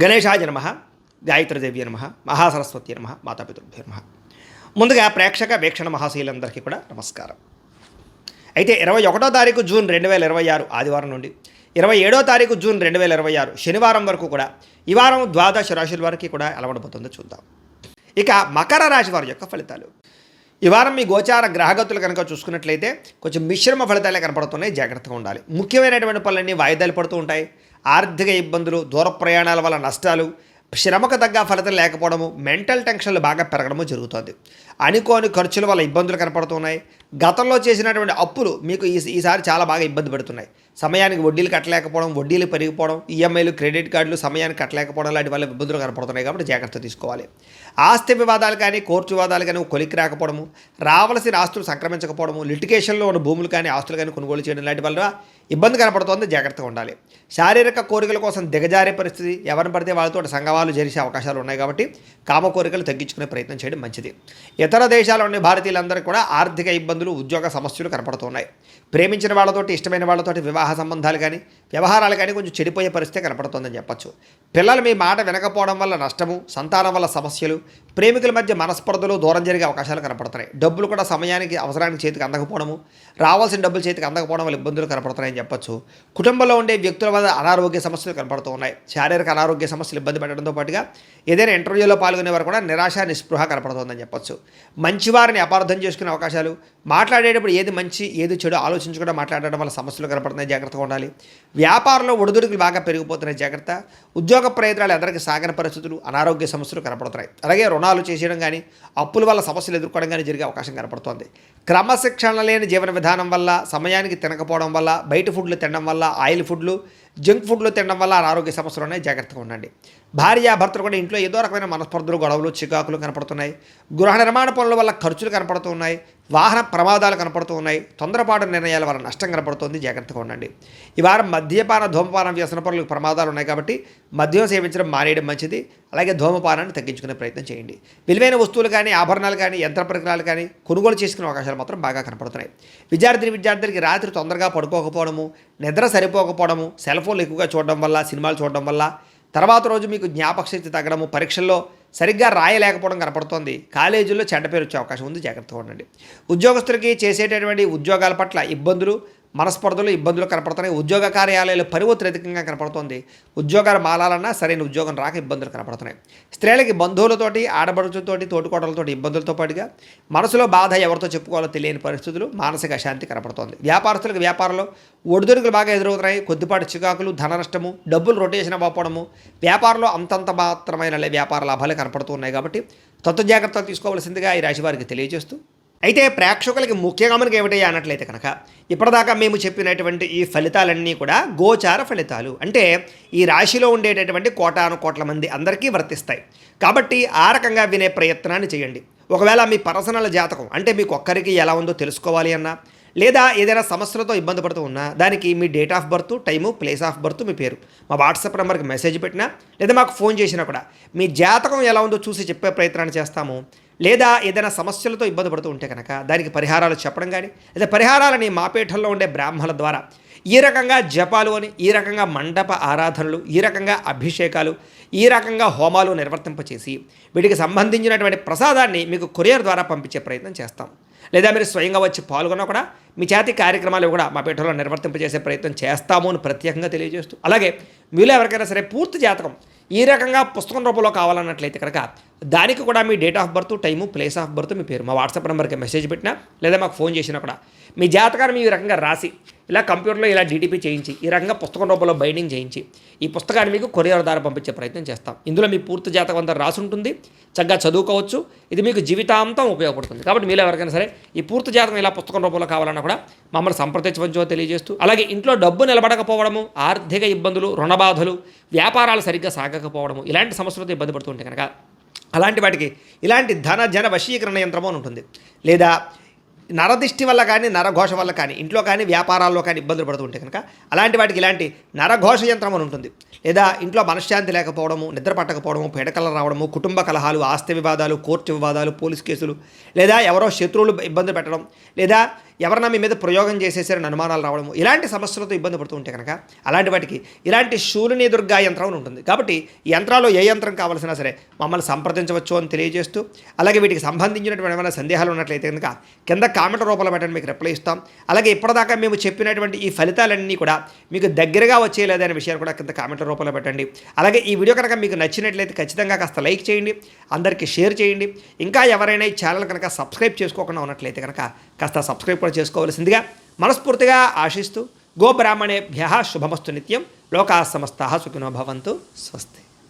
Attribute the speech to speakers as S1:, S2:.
S1: గణేశాయ నమః, గాయత్రీదేవ్య నమః, మహాసరస్వతి నమః, మాతాపితృభ్యో నమః. ముందుగా ప్రేక్షక వీక్షణ మహాశీలందరికీ కూడా నమస్కారం. అయితే 21వ తారీఖు జూన్ 2026 ఆదివారం నుండి 27వ తారీఖు జూన్ 2026 శనివారం వరకు కూడా ఈ వారం ద్వాదశ రాశుల వారికి కూడా ఎలా ఉండబోతుందో చూద్దాం. ఇక మకర రాశి వారి యొక్క ఫలితాలు. ఈ వారం మీ గోచార గ్రహగతులు కనుక చూసుకున్నట్లయితే కొంచెం మిశ్రమ ఫలితాలే కనపడుతున్నాయి, జాగ్రత్తగా ఉండాలి. ముఖ్యమైనటువంటి పనులన్నీ వాయిదాలు పడుతూ ఉంటాయి. ఆర్థిక ఇబ్బందులు, దూర ప్రయాణాల వల్ల నష్టాలు, శ్రమకు తగ్గ ఫలితం లేకపోవడము, మెంటల్ టెన్షన్లు బాగా పెరగడము జరుగుతుంది. అనుకోని ఖర్చుల వల్ల ఇబ్బందులు కనపడుతున్నాయి. గతంలో చేసినటువంటి అప్పులు మీకు ఈసారి చాలా బాగా ఇబ్బంది పెడుతున్నాయి. సమయానికి వడ్డీలు కట్టలేకపోవడం, వడ్డీలు పెరిగిపోవడం, ఈఎంఐలు, క్రెడిట్ కార్డులు సమయానికి కట్టలేకపోవడం లాంటి వల్ల ఇబ్బందులు కనపడుతున్నాయి. కాబట్టి జాగ్రత్త తీసుకోవాలి. ఆస్తి వివాదాలు కానీ, కోర్టు వివాదాలు కానీ కొలికి రాకపోవడము, రావాల్సిన ఆస్తులు సంక్రమించకపోవడము, లిటిగేషన్లో ఉన్న భూములు కానీ ఆస్తులు కానీ కొనుగోలు చేయడం లాంటి వల్ల ఇబ్బంది కనపడుతోంది, జాగ్రత్తగా ఉండాలి. శారీరక కోరికల కోసం దిగజారే పరిస్థితి, ఎవరిని పడితే వాళ్ళతో సంఘవాలు చేసే అవకాశాలు ఉన్నాయి. కాబట్టి కామ కోరికలు తగ్గించుకునే ప్రయత్నం చేయడం మంచిది. ఇతర దేశాల్లోని భారతీయులందరికీ కూడా ఆర్థిక ఇబ్బందులు, ఉద్యోగ సమస్యలు కనపడుతున్నాయి. ప్రేమించిన వాళ్ళతోటి, ఇష్టమైన వాళ్ళతోటి వివాహ సంబంధాలు కానీ, వ్యవహారాలు కానీ కొంచెం చెడిపోయే పరిస్థితి కనపడుతుందని చెప్పచ్చు. పిల్లలు మీ మాట వినకపోవడం వల్ల నష్టము, సంతానం వల్ల సమస్యలు, ప్రేమికుల మధ్య మనస్పర్ధలు, దూరం జరిగే అవకాశాలు కనపడుతున్నాయి. డబ్బులు కూడా సమయానికి, అవసరానికి చేతికి అందకపోవడము, రావాల్సిన డబ్బులు చేతికి అందకపోవడం వల్ల ఇబ్బందులు కనపడుతున్నాయని చెప్పచ్చు. కుటుంబంలో ఉండే వ్యక్తుల వల్ల అనారోగ్య సమస్యలు కనపడుతూ ఉన్నాయి. శారీరక అనారోగ్య సమస్యలు ఇబ్బంది పెట్టడంతో పాటుగా ఏదైనా ఇంటర్వ్యూలో పాల్గొనే వారు కూడా నిరాశ, నిస్పృహ కనపడుతుందని చెప్పచ్చు. మంచివారిని అపార్థం చేసుకునే అవకాశాలు, మాట్లాడేటప్పుడు ఏది మంచి ఏది చెడు ఆలోచించకుండా మాట్లాడడం వల్ల సమస్యలు కనపడుతున్నాయి, జాగ్రత్తగా ఉండాలి. వ్యాపారంలో ఒడిదుడుకులు బాగా పెరిగిపోతున్నాయి, జాగ్రత్త. ఉద్యోగ ప్రయత్నాలు అందరికీ సాగని పరిస్థితులు, అనారోగ్య సమస్యలు కనపడుతున్నాయి. అలాగే రుణాలు చేసేయడం కానీ, అప్పుల వల్ల సమస్యలు ఎదుర్కోవడం కానీ జరిగే అవకాశం కనపడుతోంది. క్రమశిక్షణ లేని జీవన విధానం వల్ల, సమయానికి తినకపోవడం వల్ల, బయట ఫుడ్లు తినడం వల్ల, ఆయిల్ ఫుడ్లు, జంక్ ఫుడ్లు తినడం వల్ల అనారోగ్య సమస్యలు ఉన్నాయి, జాగ్రత్తగా ఉండండి. భార్యాభర్తలు కూడా ఇంట్లో ఏదో రకమైన మనస్పర్ధలు, గొడవలు, చికాకులు కనపడుతున్నాయి. గృహ నిర్మాణ పనుల వల్ల ఖర్చులు కనపడుతూ ఉన్నాయి. వాహన ప్రమాదాలు కనపడుతూ ఉన్నాయి. తొందరపాటు నిర్ణయాల వల్ల నష్టం కనపడుతుంది, జాగ్రత్తగా ఉండండి. ఈ వారం మద్యపాన, ధూమపానం వ్యసన పనులకు ప్రమాదాలు ఉన్నాయి. కాబట్టి మద్యం సేవించడం మానేయడం మంచిది. అలాగే ధూమపానాన్ని తగ్గించుకునే ప్రయత్నం చేయండి. విలువైన వస్తువులు కానీ, ఆభరణాలు కానీ, యంత్ర పరికరాలు కానీ కొనుగోలు చేసుకునే అవకాశాలు మాత్రం బాగా కనపడుతున్నాయి. విద్యార్థులకి రాత్రి తొందరగా పడుకోకపోవడము, నిద్ర సరిపోకపోవడము, సెల్ ఫోన్లు ఎక్కువగా చూడడం వల్ల, సినిమాలు చూడడం వల్ల తర్వాత రోజు మీకు జ్ఞాపకశక్తి తగ్గడము, పరీక్షల్లో సరిగ్గా రాయలేకపోవడం కనపడుతోంది. కాలేజీల్లో చెడ్డ పేరు వచ్చే అవకాశం ఉంది, జాగ్రత్తగా ఉండండి. ఉద్యోగస్తులకి చేసేటటువంటి ఉద్యోగాల పట్ల ఇబ్బందులు, మనస్పర్ధలు, ఇబ్బందులు కనపడుతున్నాయి. ఉద్యోగ కార్యాలయాలు పరువు అధికంగా కనపడుతోంది. ఉద్యోగాలు మారాలన్నా సరైన ఉద్యోగం రాక ఇబ్బందులు కనపడుతున్నాయి. స్త్రీలకి బంధువులతోటి, ఆడబడుచులతోటి, తోటికోటలతోటి ఇబ్బందులతో పాటుగా మనసులో బాధ ఎవరితో చెప్పుకోవాలో తెలియని పరిస్థితులు, మానసిక అశాంతి కనపడుతోంది. వ్యాపారస్తులకు వ్యాపారంలో ఒడిదుడుకులు బాగా ఎదురవుతున్నాయి. కొద్దిపాటి చికాకులు, ధన నష్టము, డబ్బులు రొటేషన్ అవ్వకపోవడము, వ్యాపారంలో అంతంత మాత్రమైన వ్యాపార లాభాలు కనపడుతున్నాయి. కాబట్టి తత్వ జాగ్రత్తలు తీసుకోవాల్సిందిగా ఈ రాశి వారికి తెలియజేస్తూ, అయితే ప్రేక్షకులకి ముఖ్యంగా మనకి ఏమిటయ్యా అన్నట్లయితే కనుక ఇప్పటిదాకా మేము చెప్పినటువంటి ఈ ఫలితాలన్నీ కూడా గోచార ఫలితాలు, అంటే ఈ రాశిలో ఉండేటటువంటి కోటాను కోట్ల మంది అందరికీ వర్తిస్తాయి. కాబట్టి ఆ రకంగా వినే ప్రయత్నాన్ని చేయండి. ఒకవేళ మీ పర్సనల్ జాతకం అంటే మీకు ఒక్కరికి ఎలా ఉందో తెలుసుకోవాలి అన్నా, లేదా ఏదైనా సమస్యలతో ఇబ్బంది పడుతూ ఉన్నా, దానికి మీ date of birth, time, place of birth, మీ పేరు మా వాట్సాప్ నెంబర్కి మెసేజ్ పెట్టినా, లేదా మాకు ఫోన్ చేసినా కూడా మీ జాతకం ఎలా ఉందో చూసి చెప్పే ప్రయత్నాన్ని చేస్తాము. లేదా ఏదైనా సమస్యలతో ఇబ్బంది పడుతూ ఉంటే కనుక దానికి పరిహారాలు చెప్పడం కానీ, లేదా పరిహారాలని మా పీఠంలో ఉండే బ్రాహ్మణుల ద్వారా ఈ రకంగా జపాలు అని, ఈ రకంగా మండప ఆరాధనలు, ఈ రకంగా అభిషేకాలు, ఈ రకంగా హోమాలు నిర్వర్తింపచేసి వీటికి సంబంధించినటువంటి ప్రసాదాన్ని మీకు కొరియర్ ద్వారా పంపించే ప్రయత్నం చేస్తాం. లేదా మీరు స్వయంగా వచ్చి పాల్గొన్నా కూడా మీ చేతి కార్యక్రమాలు కూడా మా పీఠంలో నిర్వర్తింపజేసే ప్రయత్నం చేస్తాము అని ప్రత్యేకంగా తెలియజేస్తూ, అలాగే మీలో ఎవరికైనా సరే పూర్తి జాతకం ఈ రకంగా పుస్తకం రూపంలో కావాలన్నట్లయితే కనుక దానికి కూడా మీ date of birth, time, place of birth, మీ పేరు మా వాట్సాప్ నెంబర్కి మెసేజ్ పెట్టినా, లేదా మాకు ఫోన్ చేసినా కూడా మీ జాతకాన్ని ఈ రకంగా రాసి ఇలా కంప్యూటర్లో ఇలా డీటీపీ చేయించి ఈ రకంగా పుస్తకం రూపంలో బైండింగ్ చేయించి ఈ పుస్తకాన్ని మీకు కొరియర్ ద్వారా పంపించే ప్రయత్నం చేస్తాం. ఇందులో మీ పూర్తి జాతకం అంతా రాసి ఉంటుంది, చక్కగా చదువుకోవచ్చు. ఇది మీకు జీవితాంతం ఉపయోగపడుతుంది. కాబట్టి మీరు ఎవరికైనా సరే ఈ పూర్తి జాతకం ఇలా పుస్తకం రూపంలో కావాలన్నా కూడా మమ్మల్ని సంప్రదించవచ్చో తెలియజేస్తూ, అలాగే ఇంట్లో డబ్బు నిలబడకపోవడము, ఆర్థిక ఇబ్బందులు, రుణబాధలు, వ్యాపారాలు సరిగ్గా సాగకపోవడము, ఇలాంటి సమస్యలతో ఇబ్బంది పడుతుంటే కనుక అలాంటి వాటికి ఇలాంటి ధన జన వశీకరణ యంత్రము అని ఉంటుంది. లేదా నరదిష్టి వల్ల కానీ, నరఘోష వల్ల కానీ, ఇంట్లో కానీ వ్యాపారాల్లో కానీ ఇబ్బందులు పడుతుంటే కనుక అలాంటి వాటికి ఇలాంటి నరఘోష యంత్రం అని ఉంటుంది. లేదా ఇంట్లో మనశ్శాంతి లేకపోవడము, నిద్ర పట్టకపోవడము, పీడకలు రావడము, కుటుంబ కలహాలు, ఆస్తి వివాదాలు, కోర్టు వివాదాలు, పోలీస్ కేసులు, లేదా ఎవరో శత్రువులు ఇబ్బంది పెట్టడం, లేదా ఎవరన్నా మీ మీద ప్రయోగం చేసేసారని అనుమానాలు రావడము ఇలాంటి సమస్యలతో ఇబ్బంది పడుతూ ఉంటే కనుక అలాంటి వాటికి ఇలాంటి శూలిని దుర్గా యంత్రం అని ఉంటుంది. కాబట్టి ఈ యంత్రాల్లో ఏ యంత్రం కావాల్సినా సరే మమ్మల్ని సంప్రదించవచ్చు అని తెలియజేస్తూ, అలాగే వీటికి సంబంధించినటువంటి ఏమైనా సందేహాలు ఉన్నట్లయితే కనుక కింద కామెంట్ రూపంలో పెట్టండి, మీకు రిప్లై ఇస్తాం. అలాగే ఇప్పటిదాకా మేము చెప్పినటువంటి ఈ ఫలితాలన్నీ కూడా మీకు దగ్గరగా వచ్చేయలేదనే విషయాన్ని కూడా కింద కామెంట్ రూపంలో పెట్టండి. అలాగే ఈ వీడియో కనుక మీకు నచ్చినట్లయితే ఖచ్చితంగా కాస్త లైక్ చేయండి, అందరికీ షేర్ చేయండి. ఇంకా ఎవరైనా ఈ ఛానల్ కనుక సబ్స్క్రైబ్ చేసుకోకుండా ఉన్నట్లయితే కనుక కాస్త సబ్స్క్రైబ్ కూడా చేసుకోవాల్సిందిగా మనస్ఫూర్తిగా ఆశిస్తూ, గోబ్రాహ్మణేభ్యః శుభమస్తు నిత్యం, లోకాः సమస్తాः సుఖినో భవంతు. స్వస్తి.